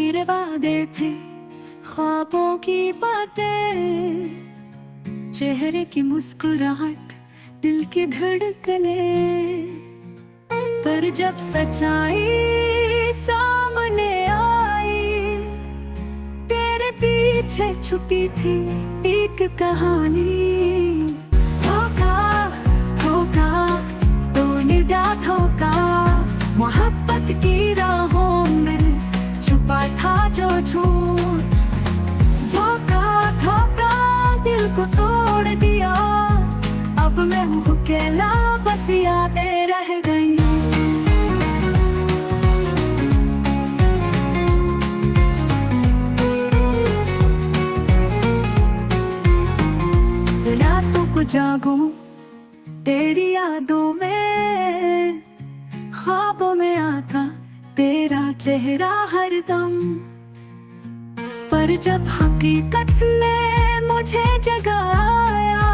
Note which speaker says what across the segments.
Speaker 1: मेरे वादे थे, ख्वाबों की बातें, चेहरे की मुस्कुराहट, दिल की धड़कने। पर जब सच्चाई सामने आई, तेरे पीछे छुपी थी एक कहानी। धोखा धोखा तूने धोखा, मोहब्बत की राहों में छुपा था जो झूठ। धोखा धोखा दिल को तोड़ दिया, अब मैं हूँ अकेला, बस यादें रह गई। रातों को जागूं तेरी यादों में, ख्वाबों में आता तेरा चेहरा हरदम। पर जब हकीकत ने मुझे जगाया,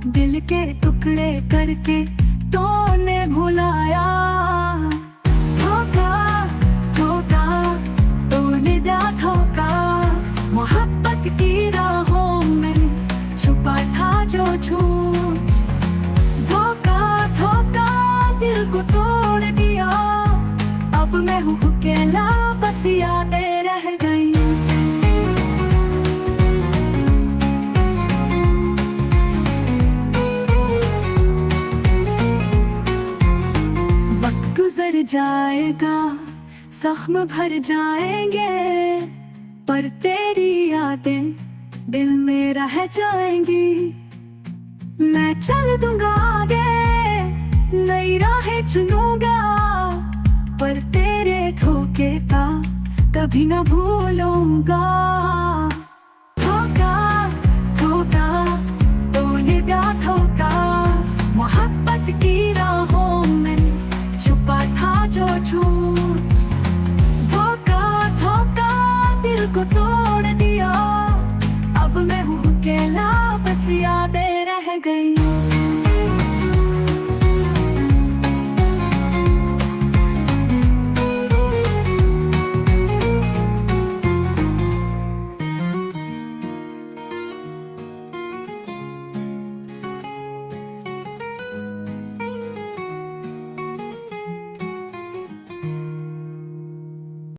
Speaker 1: दिल के टुकड़े करके तूने भुलाया। धोखा धोखा तूने धोखा, मोहब्बत की राहों में छुपा था जो झूठ। धोखा धोखा दिल को तोड़ दिया, अब मैं हूँ अकेला, बस यादें रह गई। वक्त गुजर जाएगा, जख्म भर जाएंगे, पर तेरी यादें दिल में रह जाएंगी। मैं चल दूंगा आगे, नई राहें चुनूंगा, पर तेरे धोखे का कभी न भूलूंगा। धोखा धोखा तूने धोखा, मोहब्बत की राहों में छुपा था जो झूठ। धोखा धोखा दिल को